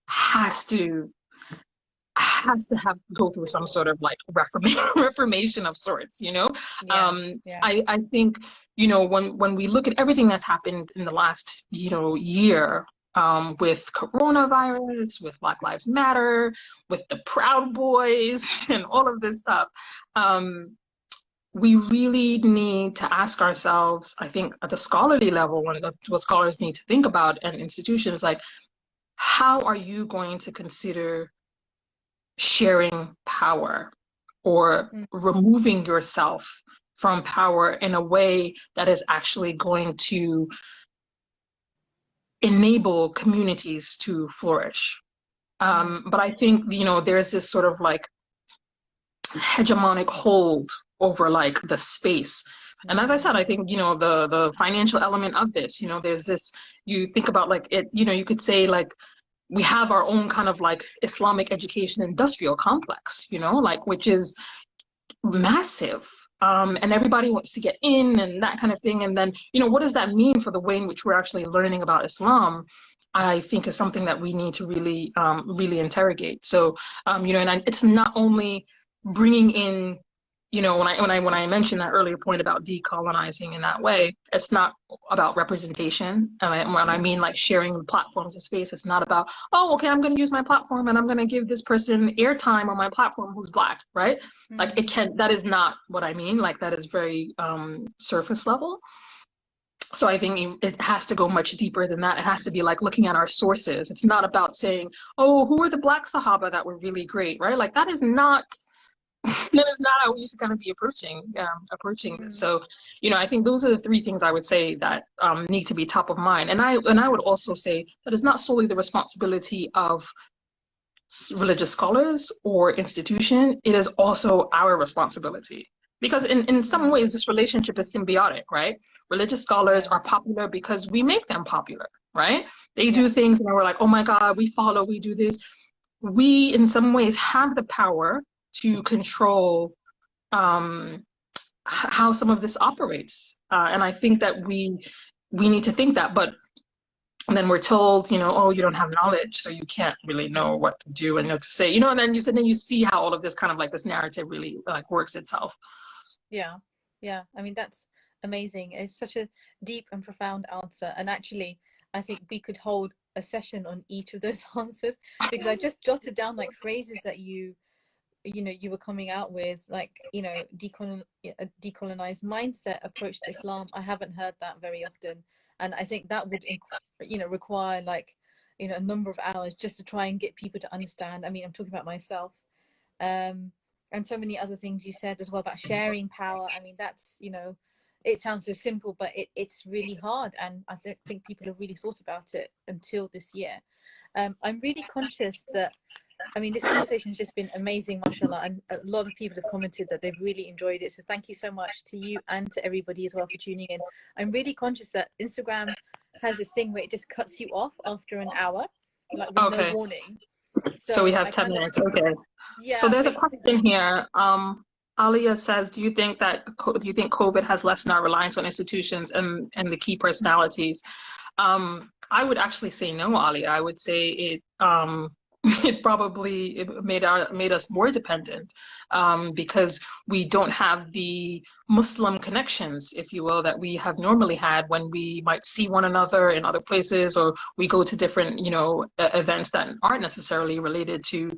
has to go through some sort of like reformation of sorts, you know. I think, you know, when we look at everything that's happened in the last, you know, year, with coronavirus, with Black Lives Matter, with the Proud Boys and all of this stuff, we really need to ask ourselves, I think at the scholarly level, what scholars need to think about, and institutions, like, how are you going to consider sharing power or removing yourself from power in a way that is actually going to enable communities to flourish? But I think, you know, there's this sort of like hegemonic hold over like the space. And as I said, I think, you know, the financial element of this, you know, there's this, you think about like it, you know, you could say like we have our own kind of like Islamic education industrial complex, you know, like, which is massive. And everybody wants to get in and that kind of thing. And then, you know, what does that mean for the way in which we're actually learning about Islam? I think is something that we need to really, really interrogate. So, you know, and it's not only bringing in, you know, when I mentioned that earlier point about decolonizing in that way, it's not about representation. And when I mean like sharing platforms of space, it's not about, oh, okay, I'm going to use my platform and I'm going to give this person airtime on my platform who's Black, right? Like, that is not what I mean. Like, that is very surface level. So I think it has to go much deeper than that. It has to be like looking at our sources. It's not about saying, oh, who are the Black Sahaba that were really great, right? Like, that is not how we should kind of be approaching this. So, you know, I think those are the three things I would say that need to be top of mind. And I would also say that it's not solely the responsibility of religious scholars or institution. It is also our responsibility, because in some ways this relationship is symbiotic, right? Religious scholars are popular because we make them popular, right? They do things and we're like, oh my God, we follow, we do this. We in some ways have the power to control how some of this operates, and I think that we need to think that. But then we're told, you know, oh, you don't have knowledge, so you can't really know what to do and what to say, you know. And then you see how all of this kind of like this narrative really like works itself. Yeah, I mean, that's amazing. It's such a deep and profound answer, and actually I think we could hold a session on each of those answers, because I just jotted down like phrases that you were coming out with, like, a decolonized mindset approach to Islam. I haven't heard that very often, and I think that would require like a number of hours just to try and get people to understand. I mean, I'm talking about myself, and so many other things you said as well about sharing power. I mean, that's it sounds so simple, but it's really hard, and I don't think people have really thought about it until this year. I'm really conscious that, I mean, this conversation has just been amazing, mashallah, and a lot of people have commented that they've really enjoyed it. So thank you so much to you and to everybody as well for tuning in. I'm really conscious that Instagram has this thing where it just cuts you off after an hour, like with no warning. So we have 10 minutes. Okay. Yeah. So there's a question here. Alia says, do you think COVID has lessened our reliance on institutions and the key personalities? I would actually say no, Alia. I would say it made us more dependent, because we don't have the Muslim connections, if you will, that we have normally had when we might see one another in other places, or we go to different events that aren't necessarily related to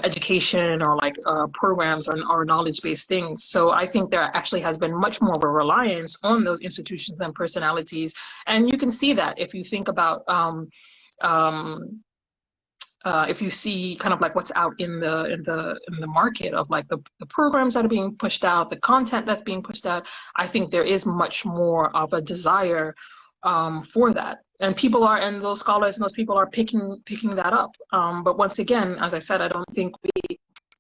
education or like programs or knowledge-based things. So I think there actually has been much more of a reliance on those institutions and personalities, and you can see that if you think about if you see kind of like what's out in the market of like the programs that are being pushed out, the content that's being pushed out. I think there is much more of a desire for that, and those scholars and those people are picking that up. But once again, as I said, I don't think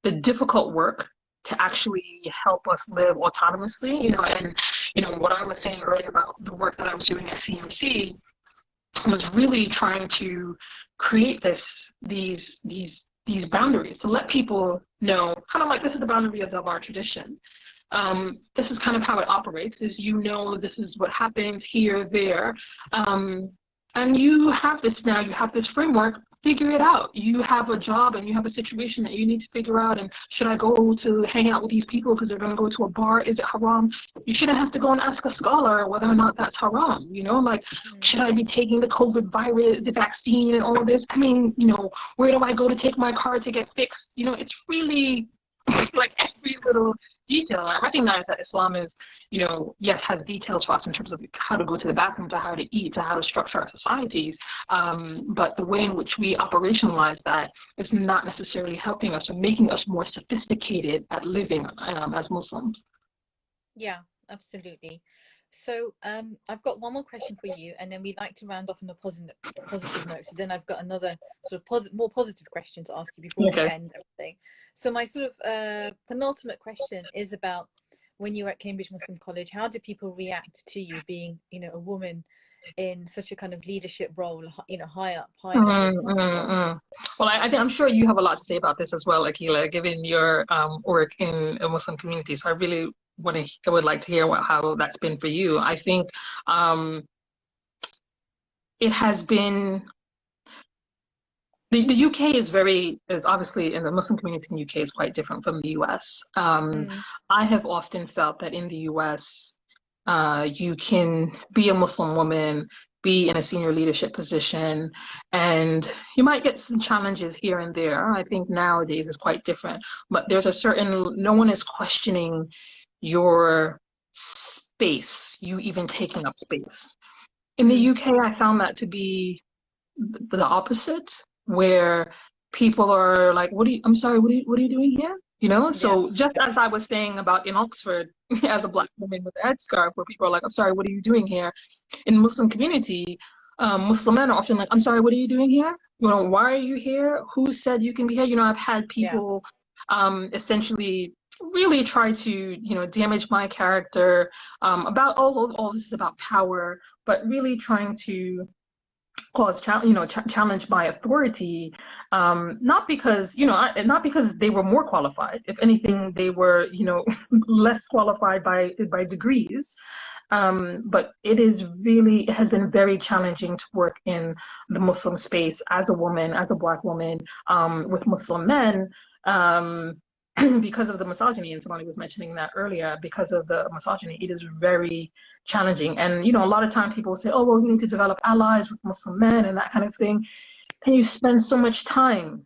the difficult work to actually help us live autonomously, and what I was saying earlier about the work that I was doing at CMC was really trying to create these boundaries to let people know, kind of like, this is the boundaries of our tradition. This is kind of how it operates, is this is what happens here, there. And you have this now, you have this framework, figure it out. You have a job and you have a situation that you need to figure out, and should I go to hang out with these people because they're going to go to a bar? Is it haram? You shouldn't have to go and ask a scholar whether or not that's haram, like, should I be taking the COVID virus, the vaccine and all of this? I mean, where do I go to take my car to get fixed? It's really like every little detail. I recognize that Islam is, yes, has details for us in terms of how to go to the bathroom, to how to eat, to how to structure our societies. But the way in which we operationalize that is not necessarily helping us or making us more sophisticated at living as Muslims. Yeah, absolutely. So I've got one more question for you, and then we'd like to round off on a positive note. So then I've got another sort of more positive question to ask you before we end everything. So my sort of penultimate question is about, when you were at Cambridge Muslim College, how did people react to you being, a woman in such a kind of leadership role, high up? Well, I'm sure you have a lot to say about this as well, Akila, given your work in a Muslim community. So I really would like to hear how that's been for you. I think it has been. The UK is obviously, in the Muslim community in the UK is quite different from the US. I have often felt that in the US, you can be a Muslim woman, be in a senior leadership position, and you might get some challenges here and there. I think nowadays is quite different, but there's no one is questioning your space, you even taking up space. In the UK, I found that to be the opposite, where people are like, what are you doing here? So just as I was saying about in Oxford, as a Black woman with a headscarf, where people are like, I'm sorry, what are you doing here? In Muslim community, Muslim men are often like, I'm sorry, what are you doing here? Why are you here? Who said you can be here? I've had people essentially really try to, damage my character, about all this is about power, but really trying to challenge my authority, not because they were more qualified. If anything, they were less qualified by degrees. But it has been very challenging to work in the Muslim space as a woman, as a Black woman, with Muslim men, because of the misogyny, and somebody was mentioning that earlier, because of the misogyny, it is very challenging. And, you know, a lot of times people say, oh, well, you need to develop allies with Muslim men and that kind of thing. And you spend so much time,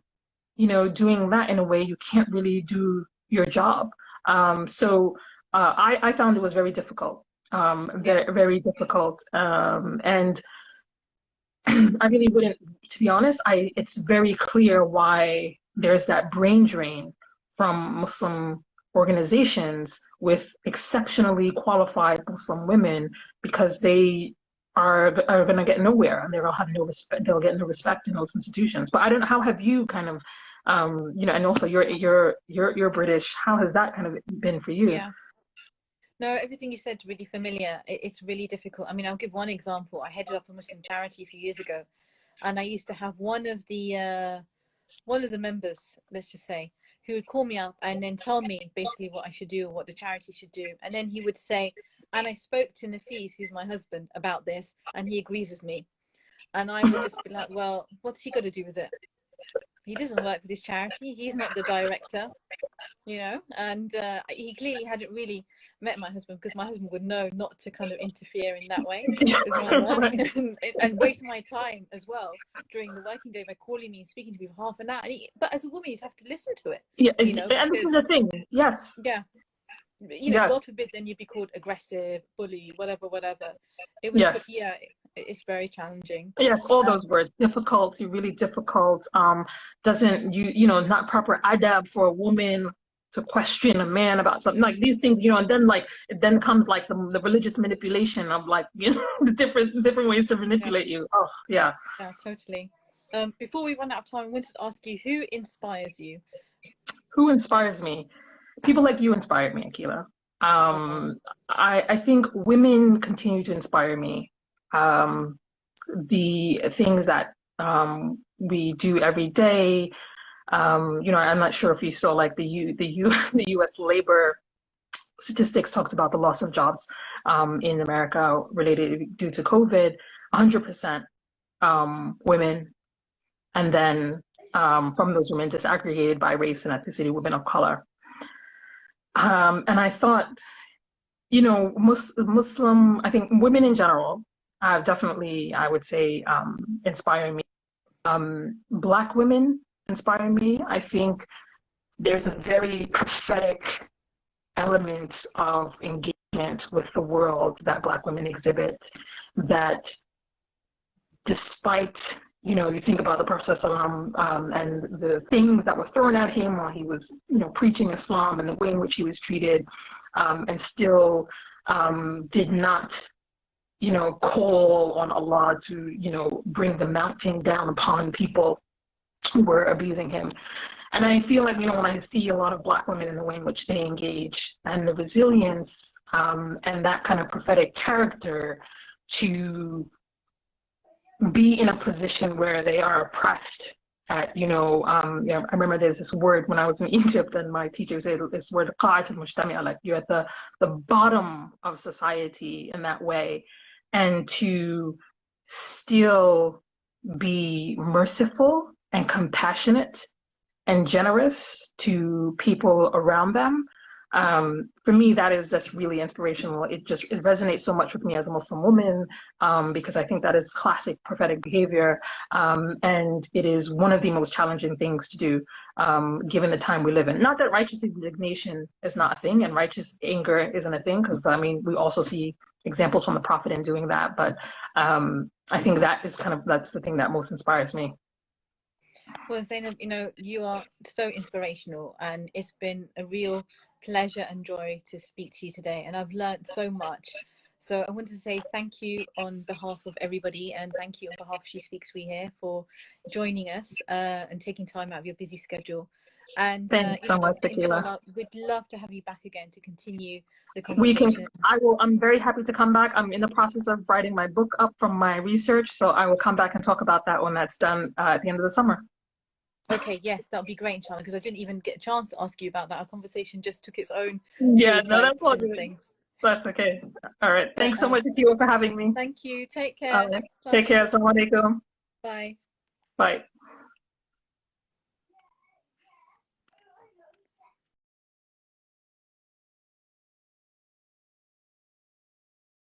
you know, doing that in a way you can't really do your job. I found it was very difficult, very, very difficult. And I really wouldn't, to be honest, it's very clear why there's that brain drain from Muslim organizations with exceptionally qualified Muslim women, because they are going to get nowhere, and they'll have no respect. They'll get no respect in those institutions. But I don't know, how have you kind of, you know, and also you're British. How has that kind of been for you? Yeah. No, everything you said really familiar. It's really difficult. I mean, I'll give one example. I headed up a Muslim charity a few years ago, and I used to have one of the members, let's just say, who would call me up and then tell me basically what I should do or what the charity should do. And then he would say, and I spoke to Nafis, who's my husband, about this, and he agrees with me. And I would just be like, well, what's he got to do with it? He doesn't work with this charity. He's not the director, you know. And he clearly hadn't really met my husband, because my husband would know not to kind of interfere in that way with my work and waste my time as well during the working day by calling me and speaking to me for half an hour. But as a woman, you just have to listen to it. Yeah, you know, and this is the thing. Yes. Yeah. You know, yes. God forbid, then you'd be called aggressive, bully, whatever. It was, yes. Yeah, it's very challenging. Yes, all those words. Difficult, really difficult. Doesn't, you know, not proper adab for a woman to question a man about something, like these things, you know. And then then comes like the religious manipulation of, like, you know, the different ways to manipulate you. Oh, yeah. Yeah, totally. Before we run out of time, I wanted to ask you, who inspires you? Who inspires me? People like you inspire me, Akila. I think women continue to inspire me. The things that we do every day. You know, I'm not sure if you saw, like, the U.S. labor statistics talked about the loss of jobs in America related due to COVID. 100% women, and then from those women disaggregated by race and ethnicity, women of color. And I thought, you know, Muslim, I think women in general, definitely, I would say, inspire me. Black women inspire me. I think there's a very prophetic element of engagement with the world that Black women exhibit, that despite, you know, you think about the Prophet and the things that were thrown at him while he was, you know, preaching Islam, and the way in which he was treated, and still did not, you know, call on Allah to, you know, bring the mountain down upon people who were abusing him. And I feel like, you know, when I see a lot of Black women in the way in which they engage, and the resilience and that kind of prophetic character to be in a position where they are oppressed at, you know, I remember there's this word when I was in Egypt, and my teacher said this word, like you're at the bottom of society in that way, and to still be merciful and compassionate and generous to people around them. For me, that is just really inspirational. It resonates so much with me as a Muslim woman, because I think that is classic prophetic behavior, and it is one of the most challenging things to do, given the time we live in. Not that righteous indignation is not a thing, and righteous anger isn't a thing, because I mean, we also see examples from the Prophet in doing that. But I think that's the thing that most inspires me. Well, Zainab, you know, you are so inspirational, and it's been a real pleasure and joy to speak to you today, and I've learned so much. So I want to say thank you on behalf of everybody, and thank you on behalf of She Speaks We Here for joining us and taking time out of your busy schedule. And thanks so much, inshallah, we'd love to have you back again to continue the conversation. I'm very happy to come back. I'm in the process of writing my book up from my research, so I will come back and talk about that when that's done at the end of the summer. Okay, yes, that would be great, inshallah, because I didn't even get a chance to ask you about that. Our conversation just took its own. Yeah, no, that's all good. That's okay. All right. Thanks so much, Akila, for having me. Thank you. Take care. Take care. Assalamu alaikum. Bye. Bye.